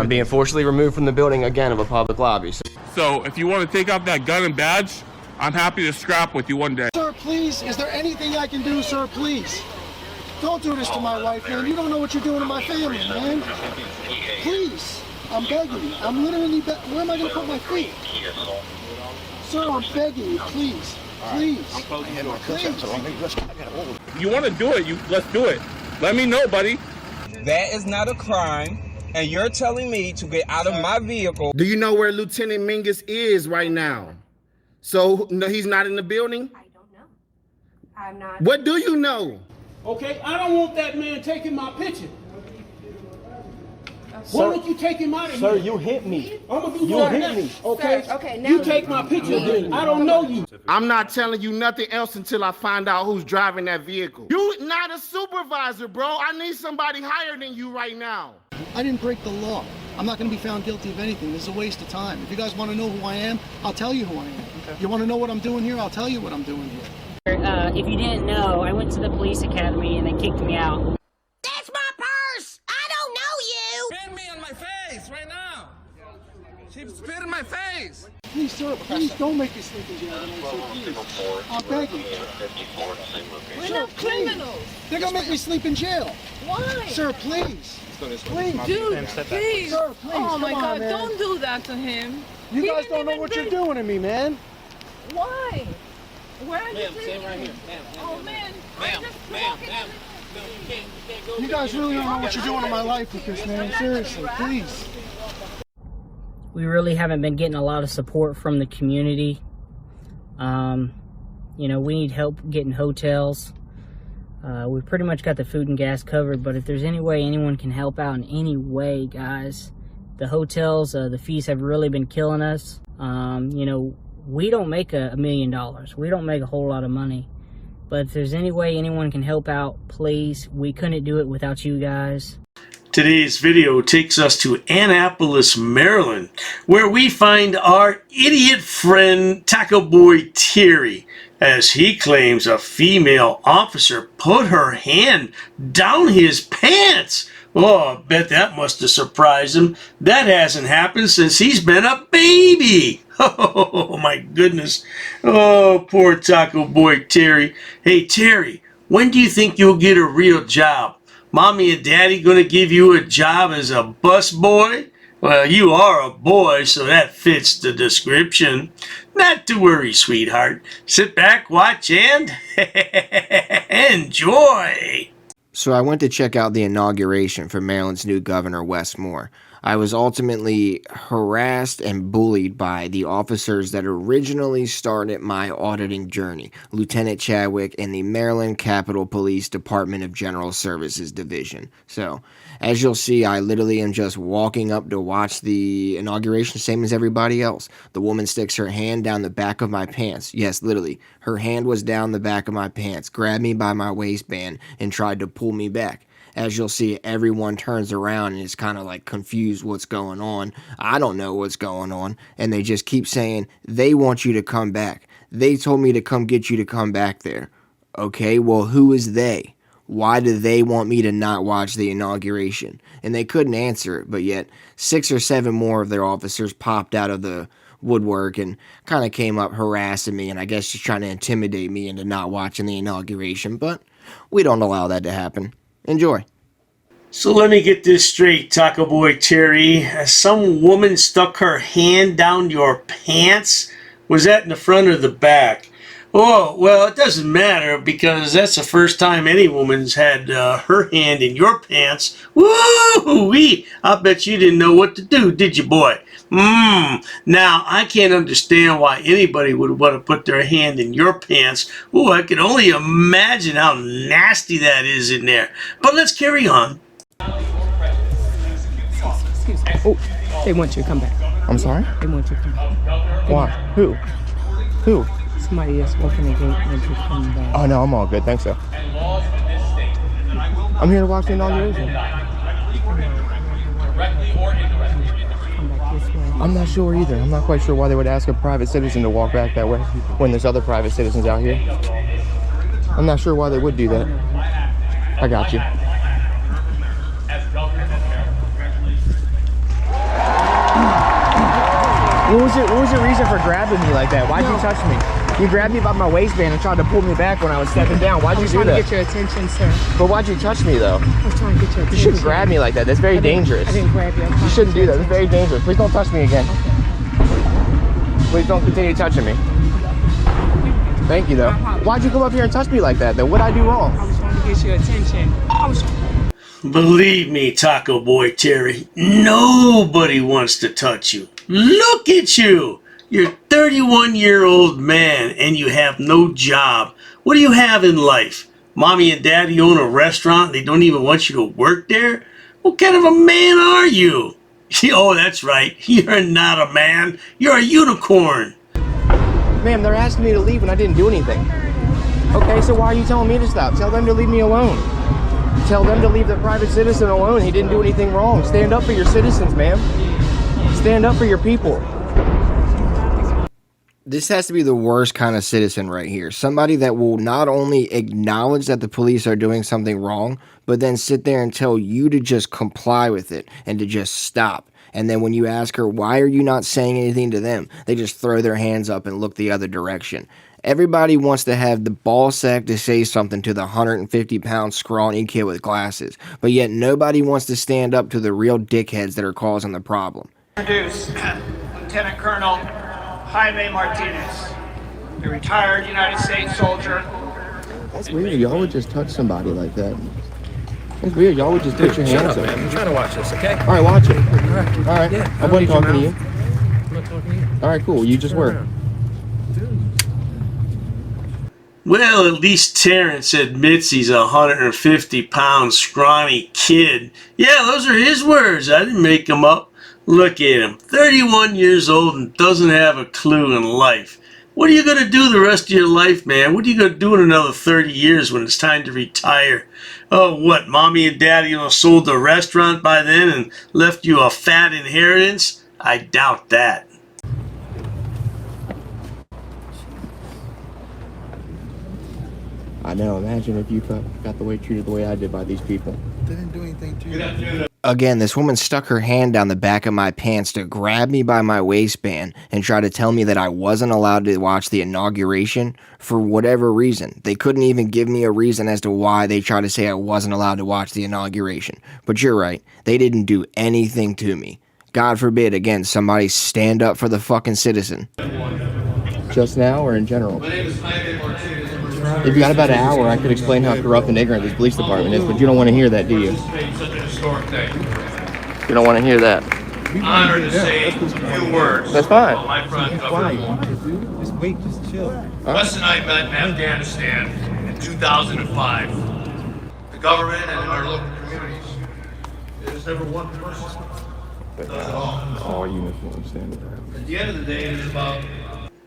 I'm being forcibly removed from the building again of a public lobby. So if you want to take out that gun and badge, I'm happy to scrap with you one day. Sir, please, is there anything I can do, sir, please? Don't do this to my wife, man. You don't know what you're doing to my family, man. Please, I'm begging you. I'm literally where am I going to put my feet? Sir, I'm begging you, please. Please. Please. You want to do it, let's do it. Let me know, buddy. That is not a crime, and you're telling me to get out of my vehicle. Do you know where Lieutenant Mingus is right now? So, no, he's not in the building? I don't know. I'm not. What do you know? Okay, I don't want that man taking my picture. Why don't you take him out of here? Sir, you hit me. I'm gonna do that next, okay? Sir, okay, now you take my picture, then. I don't know you. I'm not telling you nothing else until I find out who's driving that vehicle. You not a supervisor, bro. I need somebody higher than you right now. I didn't break the law. I'm not going to be found guilty of anything. This is a waste of time. If you guys want to know who I am, I'll tell you who I am. Okay. You want to know what I'm doing here? I'll tell you what I'm doing here. If you didn't know, I went to the police academy and they kicked me out. That's my purse! I don't know you! Spit me on my face right now. She spit in my face. Please, sir, please don't make me sleep in jail tonight, sir, please. I'm begging. We're not criminals. They're going to make me sleep in jail. Why? Sir, please. Please. Dude, please. Sir, please. Oh my Come on, God, man. don't do that to him. You He guys didn't don't know even what bring- you're doing to me, man. Why? Where are you Ma'am, taking stand right me? here. Ma'am, Oh man, ma'am, I'm just ma'am, walking ma'am. on No, you can't go. You guys really don't know what you're doing in my life with this, man. Seriously, please. We really haven't been getting a lot of support from the community. You know, we need help getting hotels. We pretty much got the food and gas covered, but if there's any way anyone can help out in any way, guys, the hotels, the fees have really been killing us. You know, we don't make $1 million. We don't make a whole lot of money. But if there's any way anyone can help out, please. We couldn't do it without you guys. Today's video takes us to Annapolis, Maryland, where we find our idiot friend TacoBoy Terry, as he claims a female officer put her hand down his pants. Oh, I bet that must have surprised him. That hasn't happened since he's been a baby. Oh, my goodness. Oh, poor TacoBoy Terry. Hey, Terry, when do you think you'll get a real job? Mommy and Daddy gonna give you a job as a bus boy? Well, you are a boy, so that fits the description. Not to worry, sweetheart. Sit back, watch, and enjoy. So I went to check out the inauguration for Maryland's new governor, Wes Moore. I was ultimately harassed and bullied by the officers that originally started my auditing journey, Lieutenant Chadwick and the Maryland Capitol Police Department of General Services Division. So, as you'll see, I literally am just walking up to watch the inauguration, same as everybody else. The woman sticks her hand down the back of my pants. Yes, literally. Her hand was down the back of my pants, grabbed me by my waistband, and tried to pull me back. As you'll see, everyone turns around and is kind of like confused what's going on. I don't know what's going on. And they just keep saying, they want you to come back. They told me to come get you to come back there. Okay, well, who is they? Why do they want me to not watch the inauguration? And they couldn't answer it, but yet 6 or 7 more of their officers popped out of the woodwork and kind of came up harassing me and I guess just trying to intimidate me into not watching the inauguration. But we don't allow that to happen. Enjoy. So let me get this straight, TacoBoy Terry. Some woman stuck her hand down your pants? Was that in the front or the back? Oh, well, it doesn't matter because that's the first time any woman's had her hand in your pants. Woo-wee! I bet you didn't know what to do, did you, boy? Now, I can't understand why anybody would want to put their hand in your pants. Ooh, I can only imagine how nasty that is in there. But let's carry on. Excuse me. Oh, they want you to come back. I'm sorry? They want you to come back. Why? Who? Who? Somebody that's working the gate wants you to come back. Oh, no, I'm all good. Thanks, though. I'm here to watch the inauguration. Come back this way. I'm not sure either. I'm not quite sure why they would ask a private citizen to walk back that way when there's other private citizens out here. I'm not sure why they would do that. I got you. What was the reason for grabbing me like that? Why'd you touch me? You grabbed me by my waistband and tried to pull me back when I was stepping down. Why'd you do that? I was trying to get your attention, sir. But why'd you touch me though? I was trying to get your attention. You shouldn't grab me like that. That's very dangerous. I didn't grab you. You shouldn't do that. That's very dangerous. Please don't touch me again. Please don't continue touching me. Thank you though. Why'd you come up here and touch me like that though? What'd I do wrong? I was trying to get your attention. Believe me, TacoBoy Terry, nobody wants to touch you. Look at you. You're a 31-year-old man and you have no job. What do you have in life? Mommy and daddy own a restaurant. They don't even want you to work there? What kind of a man are you? Oh, that's right. You're not a man. You're a unicorn. Ma'am, they're asking me to leave when I didn't do anything. Okay, so why are you telling me to stop? Tell them to leave me alone. Tell them to leave the private citizen alone. He didn't do anything wrong. Stand up for your citizens, ma'am. Stand up for your people. This has to be the worst kind of citizen right here. Somebody that will not only acknowledge that the police are doing something wrong, but then sit there and tell you to just comply with it and to just stop. And then when you ask her, why are you not saying anything to them? They just throw their hands up and look the other direction. Everybody wants to have the ball sack to say something to the 150-pound scrawny kid with glasses, but yet nobody wants to stand up to the real dickheads that are causing the problem. Introduce Lieutenant Colonel Jaime Martinez, a retired United States soldier. That's weird. Y'all would just touch somebody like that. That's weird. Y'all would just put your hands up. I'm trying to watch this, okay? All right, watch it. All right. Yeah, I wasn't talking to you. I'm not talking to you. All right, cool. You just were. Well, at least Terrence admits he's a 150-pound scrawny kid. Yeah, those are his words. I didn't make them up. Look at him, 31 years old and doesn't have a clue in life. What are you going to do the rest of your life, man? What are you going to do in another 30 years when it's time to retire? Oh, what, mommy and daddy sold the restaurant by then and left you a fat inheritance? I doubt that. I know. Imagine if you got the way treated the way I did by these people. They didn't do anything to you. Again, this woman stuck her hand down the back of my pants to grab me by my waistband and try to tell me that I wasn't allowed to watch the inauguration for whatever reason. They couldn't even give me a reason as to why they tried to say I wasn't allowed to watch the inauguration. But you're right, they didn't do anything to me. God forbid, again, somebody stand up for the fucking citizen. Just now or in general? If you got about an hour, I could explain how corrupt and ignorant this police department is, but you don't want to hear that, do you? You don't want to hear that. Honored to say a few words. That's fine. While my friend Governor. Just wait, just chill. Wes and I met in Afghanistan in 2005. The government and our local communities. There's never one person that does it all. All uniforms standing around. At the end of the day, it is about.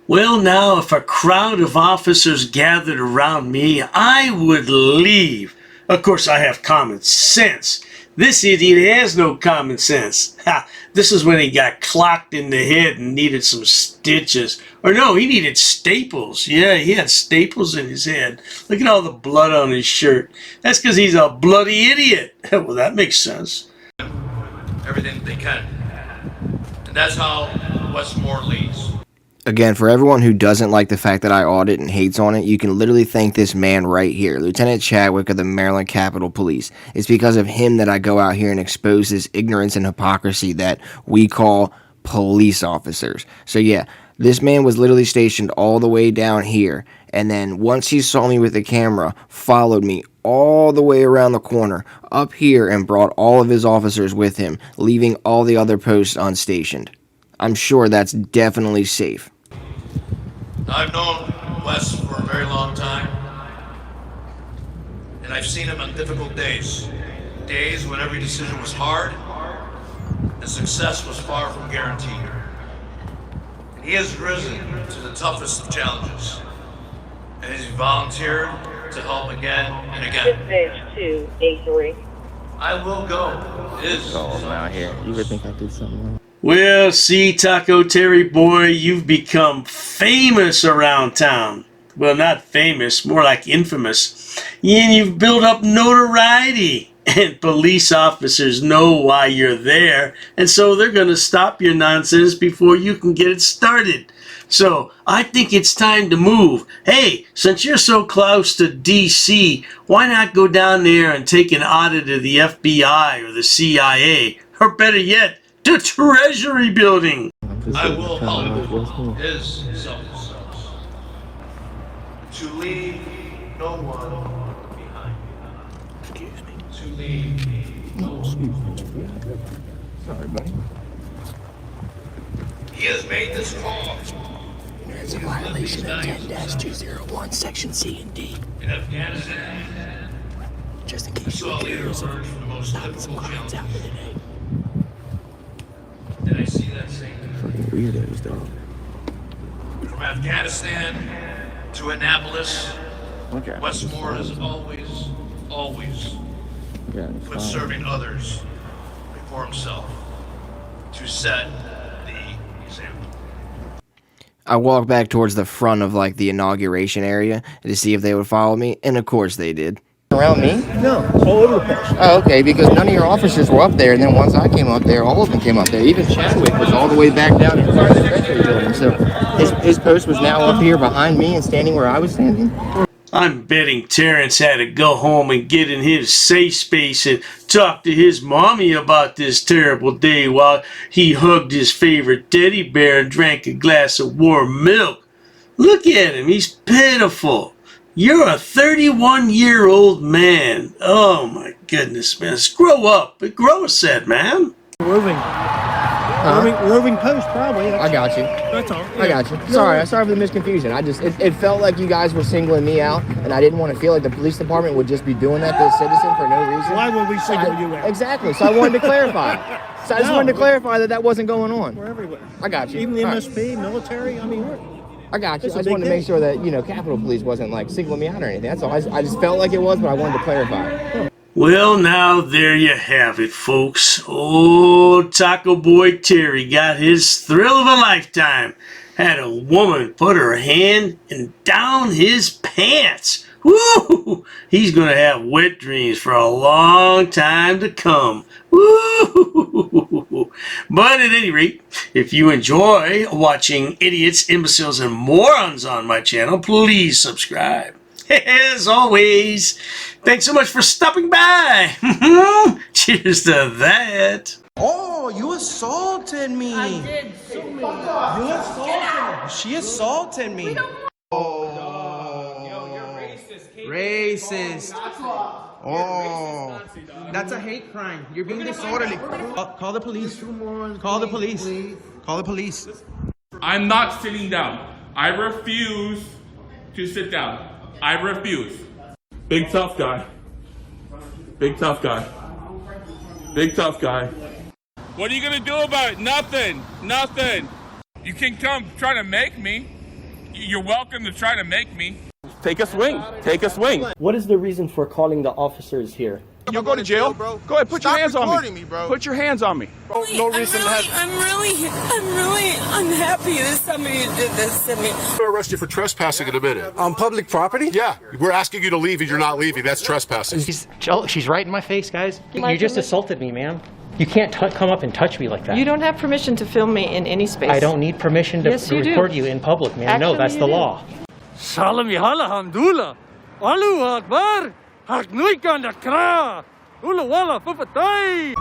Well, now, if a crowd of officers gathered around me, I would leave. Of course, I have common sense. This idiot has no common sense. Ha! This is when he got clocked in the head and needed some stitches. Or no, he needed staples. Yeah, he had staples in his head. Look at all the blood on his shirt. That's because he's a bloody idiot. Well, that makes sense. Everything that they can. And that's how Westmore leads. Again, for everyone who doesn't like the fact that I audit and hates on it, you can literally thank this man right here, Lieutenant Chadwick of the Maryland Capitol Police. It's because of him that I go out here and expose this ignorance and hypocrisy that we call police officers. So yeah, this man was literally stationed all the way down here, and then once he saw me with the camera, followed me all the way around the corner, up here, and brought all of his officers with him, leaving all the other posts unstationed. I'm sure that's definitely safe. I've known Wes for a very long time, and I've seen him on difficult days. Days when every decision was hard, and success was far from guaranteed. And he has risen to the toughest of challenges, and he's volunteered to help again and again. Dispatch 283. I will go. It is. Out here. You would think I did something wrong. Well, see, Taco Terry boy, you've become famous around town. Well, not famous, more like infamous. And you've built up notoriety. And police officers know why you're there, and so they're going to stop your nonsense before you can get it started. So I think it's time to move. Hey, since you're so close to DC, why not go down there and take an audit of the FBI or the CIA, or better yet, the Treasury Building? I will help his self-defense to leave no one behind. Excuse me. To leave no one. Sorry, buddy. He has made this call. It's a violation of 10-201, Section C and D. In Afghanistan, Just in case saw a leader emerge from the most difficult challenges. today. And I see that same thing. Fucking weirdos, dog. From Afghanistan to Annapolis, Westmore has always put serving others before himself to set the example. I walked back towards the front of like the inauguration area to see if they would follow me, and of course they did. Around me? No, all over the place. Oh, okay, because none of your officers were up there, and then once I came up there, all of them came up there. Even Chadwick was all the way back down in front of the Treasury Building. So his post was now up here behind me and standing where I was standing. I'm betting Terrence had to go home and get in his safe space and talk to his mommy about this terrible day while he hugged his favorite teddy bear and drank a glass of warm milk. Look at him, he's pitiful. You're a 31-year-old man. Oh my goodness, man. Grow up. Grow a set, man. Roving post, probably. I got you. That's all. I got you. Sorry for the misconfusion. It felt like you guys were singling me out, and I didn't want to feel like the police department would just be doing that to a citizen for no reason. Why would we single you out? Exactly. So I wanted to clarify. So I just wanted to clarify that wasn't going on. We're everywhere. I got you. Even the All right. MSP, military, I mean, I got you. It's I a just big wanted to make thing. sure that, Capitol Police wasn't like singling me out or anything. That's all. I just felt like it was, but I wanted to clarify. Well, now there you have it, folks. Old TacoBoy Terry got his thrill of a lifetime. Had a woman put her hand down his pants. Woo! He's gonna have wet dreams for a long time to come. Woo! But at any rate, if you enjoy watching idiots, imbeciles, and morons on my channel, please subscribe. As always, thanks so much for stopping by. Cheers to that. Oh, you assaulted me. I did. You assaulted me. She assaulted me. Racist. Oh, that's a hate crime. You're being disorderly. Call the police. Call the police. Call the police. I'm not sitting down. I refuse to sit down. I refuse. Big tough guy. Big tough guy. Big tough guy. What are you gonna do about it? Nothing. Nothing. You can come try to make me. You're welcome to try to make me. Take a swing. Take a swing. What is the reason for calling the officers here? You'll go to jail, bro. Go ahead, put your hands on me. Bro. Put your hands on me. No reason I'm really unhappy that somebody did this to me. We'll arrest you for trespassing in a minute. On public property? Yeah, we're asking you to leave and you're not leaving. That's trespassing. She's right in my face, guys. You just assaulted me, ma'am. You can't come up and touch me like that. You don't have permission to film me in any space. I don't need permission to Yes, you do. record you in public, ma'am. No, Actually, that's you the do. law. Salam Alhamdulillah. Allahu Akbar. Haknuikan da kra. Ula wala fufatay.